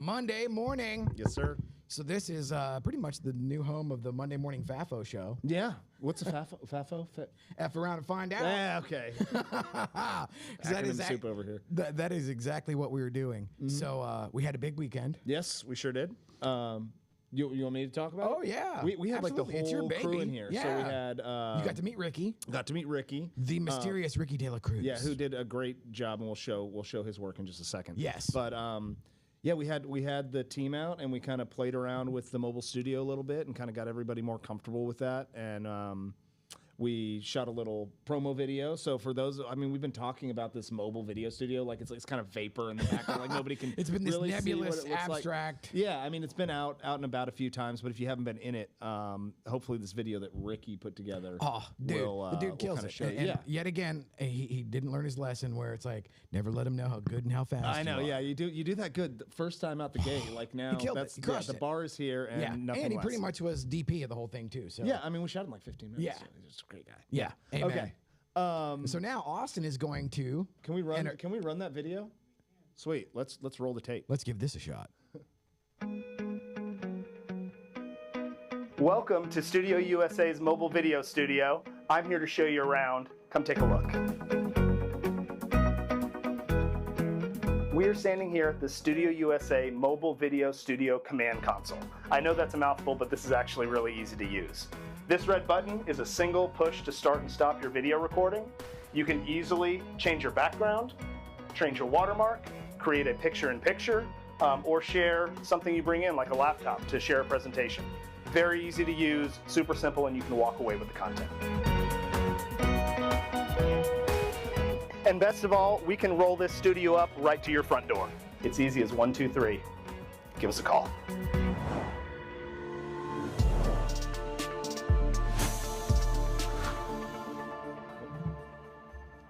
Monday morning. Yes, sir. So this is pretty much the new home of the Monday Morning FAFO show. Yeah. What's a FAFO? F around and find out. Yeah, okay. Acronym soup over here. That is exactly what we were doing. So we had a big weekend. Yes, we sure did. You want me to talk about it? Oh, yeah. We had like the Absolutely. It's your whole crew baby. in here. Yeah. So we had... You got to meet Ricky, got to meet Ricky. the mysterious Ricky De La Cruz. Yeah, who did a great job, and we'll show his work in just a second. Yes. But yeah, we had the team out, and we kind of played around with the mobile studio a little bit, and kind of got everybody more comfortable with that, and we shot a little promo video. So for those, I mean, we've been talking about this mobile video studio, like it's kind of vapor in the background, like nobody can. It's been this really nebulous see what it looks abstract. Like. Yeah, I mean, it's been out and about a few times, but if you haven't been in it, hopefully this video that Ricky put together, Oh, dude, will, the dude will kills kinda it. show you. And Yeah. yet again, he didn't learn his lesson where it's like, never let him know how good and how fast I know, you are. yeah, you do that good the first time out the gate. Like now, killed it. that's He crushed the it. bar is here and Yeah, nothing and he less. pretty much was DP of the whole thing too. So Yeah, I mean, we shot in like 15 minutes. Yeah. So he's just a great guy. yeah. Amen. Okay. So now Austin is going to. Can we run? enter- Can we run that video? Sweet. Let's roll the tape. Let's give this a shot. Welcome to Studio USA's mobile video studio. I'm here to show you around. Come take a look. We are standing here at the Studio USA Mobile Video Studio Command Console. I know that's a mouthful, but this is actually really easy to use. This red button is a single push to start and stop your video recording. You can easily change your background, change your watermark, create a picture-in-picture, or share something you bring in like a laptop to share a presentation. Very easy to use, super simple, and you can walk away with the content. And best of all, we can roll this studio up right to your front door. It's easy as 1, 2, 3. Give us a call.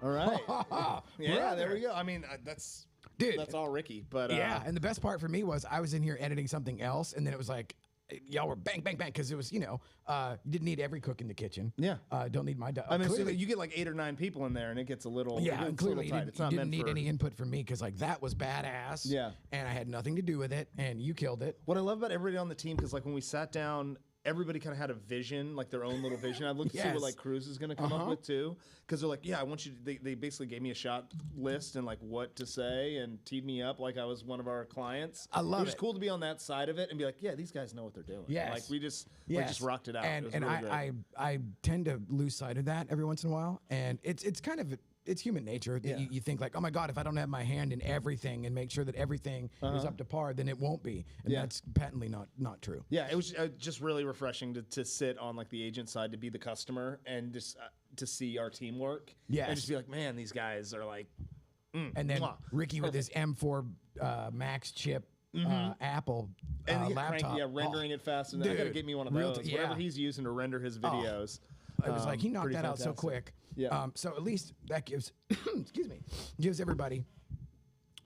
All right. Yeah, there we go. I mean, that's Dude. That's all Ricky. But Yeah, and the best part for me was I was in here editing something else, and then it was like, y'all were bang, bang, bang, because it was, you didn't need every cook in the kitchen. Yeah. Don't need my. I mean, so clearly, you get like 8 or 9 people in there, and it gets a little. yeah, it and gets a little clearly you tight. didn't, It's not you didn't meant need for any input from me because like that was badass. Yeah. and I had nothing to do with it, and you killed it. What I love about everybody on the team, because like when we sat down, everybody kind of had a vision, like their own little vision. I looked to see Yes. what like Cruz is going to come up with too, because they're like, yeah, I want you. They basically gave me a shot list and like what to say and teed me up like I was one of our clients. I love it. Was it. cool to be on that side of it and be like, yeah, these guys know what they're doing. Yes. Like we just Yes. rocked it out. And it was really great. I tend to lose sight of that every once in a while, and it's kind of it's human nature that Yeah. you think like, oh my God, if I don't have my hand in everything and make sure that everything is up to par, then it won't be, and Yeah. that's patently not true. Yeah, it was just really refreshing to sit on like the agent side, to be the customer, and just to see our teamwork. Yes. and just be like, man, these guys are like, And then Mwah. Ricky with his M4 Max chip Apple and laptop, rendering it fast. And I gotta dude, get me one of real those. t- Whatever yeah. he's using to render his videos. It was like he knocked pretty that out so fantastic. quick. Yeah. So at least that gives, excuse me, gives everybody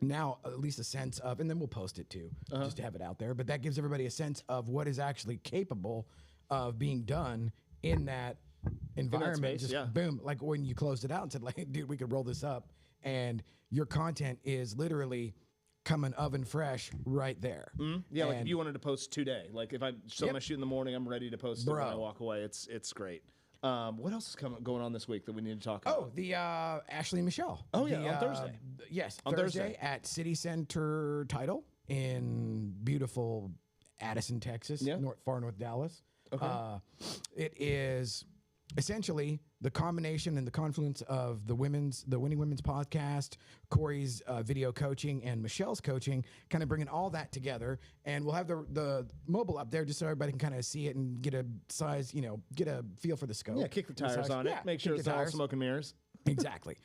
now at least a sense of, and then we'll post it too, just to have it out there. But that gives everybody a sense of what is actually capable of being done in that environment. space, Just yeah. boom, like when you closed it out and said, like, dude, we could roll this up, and your content is literally coming oven fresh right there. Yeah, like if And- you wanted to post today, like if I show my shoot in the morning, I'm ready to post it when I Bro. walk away. It's great. What else is going on this week that we need to talk Oh, about? the Ashley and Michelle. Oh, yeah, The, on Thursday. Yes, On Thursday Thursday. at City Center Title in beautiful Addison, Texas, Yeah. far north Dallas. Okay. It is essentially the combination and the confluence of the Winning Women's podcast, Corey's video coaching, and Michelle's coaching, kind of bringing all that together. And we'll have the mobile up there just so everybody can kind of see it and get a size, get a feel for the scope. Yeah, kick the tires size. on it. Yeah, Make sure kick it's the all tires. smoke and mirrors. Exactly.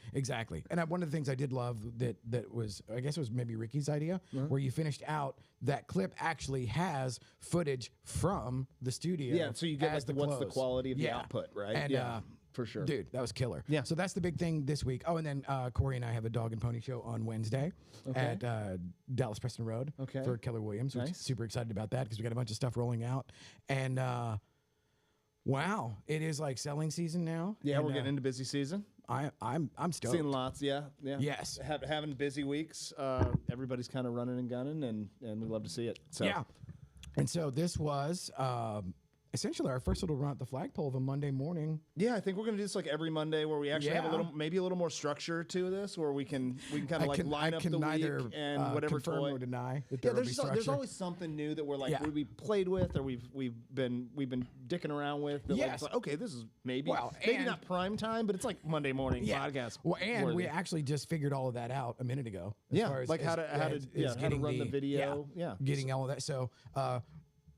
And one of the things I did love that was, I guess it was maybe Ricky's idea, where you finished out that clip actually has footage from the studio. Yeah, so you get as like the what's the close. quality of the Yeah. output, right? And yeah, for sure. dude, that was killer. Yeah. So that's the big thing this week. Oh, and then Corey and I have a dog and pony show on Wednesday at Dallas Preston Road Okay. for Keller Williams. We're Nice. super excited about that because we got a bunch of stuff rolling out. And wow, it is like selling season now. Yeah, And, we're getting into busy season. I'm stoked. Seen lots, yeah. Yes. Having busy weeks. Everybody's kind of running and gunning, and we love to see it. So Yeah. And so this was essentially our first little run at the flagpole of a Monday morning. yeah, I think we're gonna do this like every Monday, where we actually have Yeah. maybe a little more structure to this, where we can kind of like line up the neither week and whatever confirm toy. or deny that Yeah, there will be there's structure. always something new that we're like Yeah. we played with or we've been dicking around with. That like, Yes. it's like, okay, this is maybe Well, maybe and- not prime time, but it's like Monday morning podcast. Well, and we worthy. actually just figured all of that out a minute ago. Yeah, like how to getting run the video, yeah. getting all of that. So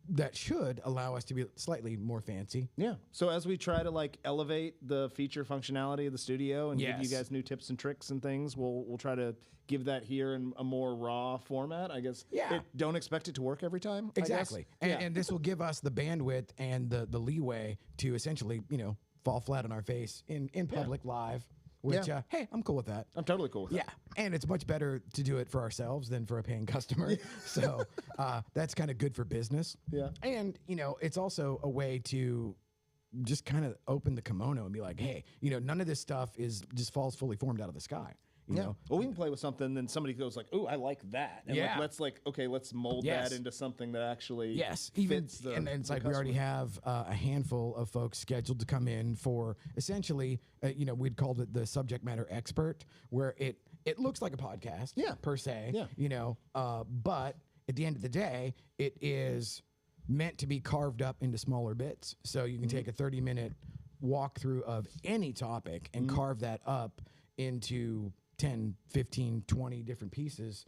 that should allow us to be slightly more fancy. Yeah. So as we try to like elevate the feature functionality of the studio and give you Yes. guys new tips and tricks and things, we'll try to give that here in a more raw format. I guess. Yeah. Don't expect it to work every time. I guess. Exactly. And this will give us the bandwidth and the leeway to essentially, fall flat on our face in public live, which, Yeah. hey, I'm cool with that. I'm totally cool with Yeah, that. and it's much better to do it for ourselves than for a paying customer. So that's kind of good for business. Yeah. And, it's also a way to just kind of open the kimono and be like, hey, none of this stuff just falls fully formed out of the sky. You know? Well, we can play with something, then somebody goes like, "Ooh, I like that," and Yeah. let's mold Yes. that into something that actually even fits the. and it's the like we already customer. have a handful of folks scheduled to come in for essentially, we'd called it the subject matter expert, where it looks like a podcast, Yeah. per se, Yeah. but at the end of the day, it is meant to be carved up into smaller bits, so you can take a 30-minute walkthrough of any topic and carve that up into 10, 15, 20 different pieces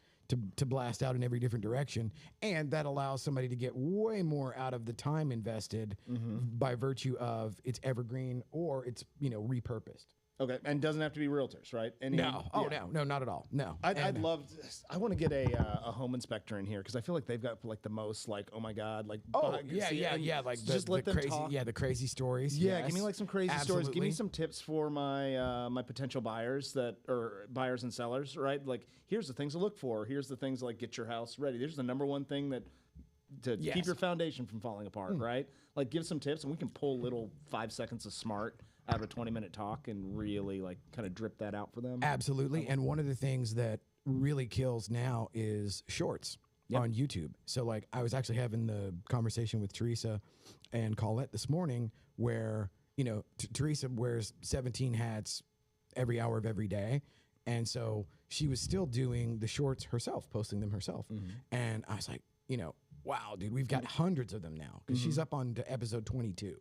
to blast out in every different direction. And that allows somebody to get way more out of the time invested by virtue of it's evergreen or it's, repurposed. Okay, and doesn't have to be realtors, right? No, no, not at all. No. I'd love. I want to get a home inspector in here because I feel like they've got like the most like oh my god like like just let them crazy, talk. the crazy stories. Yeah, yes. give me like some crazy stories. Give me Absolutely. some tips for my my potential buyers or buyers and sellers, right? Like here's the things to look for. Here's the things like get your house ready. There's the number one thing to Yes. keep your foundation from falling apart, right? Like give some tips and we can pull little 5 seconds of smart out of a 20-minute talk and really like kind of drip that out for them. Absolutely. And one of the things that really kills now is shorts on YouTube. So like I was actually having the conversation with Teresa and Colette this morning where, Teresa wears 17 hats every hour of every day. And so she was still doing the shorts herself, posting them herself. And I was like, wow, dude, we've got hundreds of them now because she's up on to episode 22.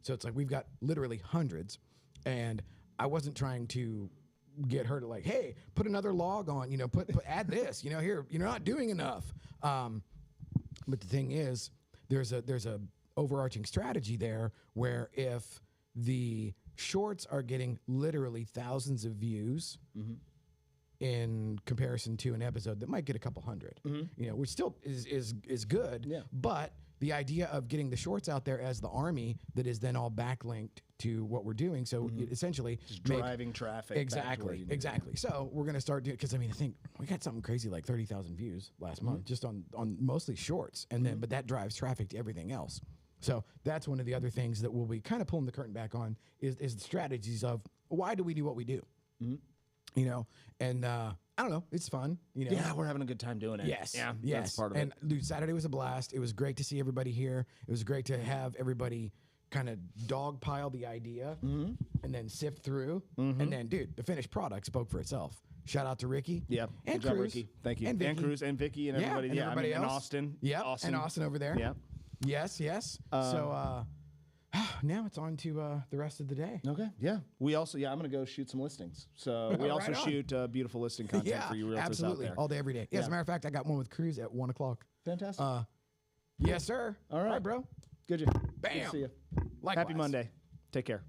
So it's like we've got literally hundreds. And I wasn't trying to get her to like, hey, put another log on, put add this, here, you're not doing enough. But the thing is, there's a overarching strategy there where if the shorts are getting literally thousands of views in comparison to an episode that might get a couple hundred, which still is good. Yeah. But the idea of getting the shorts out there as the army that is then all backlinked to what we're doing. So it essentially Just driving traffic. back to where you need to be. Exactly. So we're going to start doing, because I think we got something crazy like 30,000 views last month just on mostly shorts. And then, but that drives traffic to everything else. So that's one of the other things that we'll be kind of pulling the curtain back on is the strategies of why do we do what we do? And I don't know, it's fun. Yeah, we're having a good time doing it. Yes. Yeah, Yes. that's part of and it. dude, Saturday was a blast. It was great to see everybody here. It was great to have everybody kind of dogpile the idea and then sift through. And then, dude, the finished product spoke for itself. Shout out to Ricky. Yeah, And good job, Cruz. Ricky. Thank you. And Vicky. Cruz and Vicky and Yeah, everybody. and everybody and else. Austin. Yeah, Austin. and Austin over there. Yeah. Yes. So now it's on to the rest of the day. Okay. Yeah. We also. Yeah, I'm gonna go shoot some listings. So we also Right on. shoot beautiful listing content for you realtors absolutely. out there. All day, every day. Yeah, as a matter of fact, I got one with Cruz at 1 o'clock. Fantastic. Yes, sir. All right. bro. Good job. Good Bam. to see you. Likewise. Happy Monday. Take care.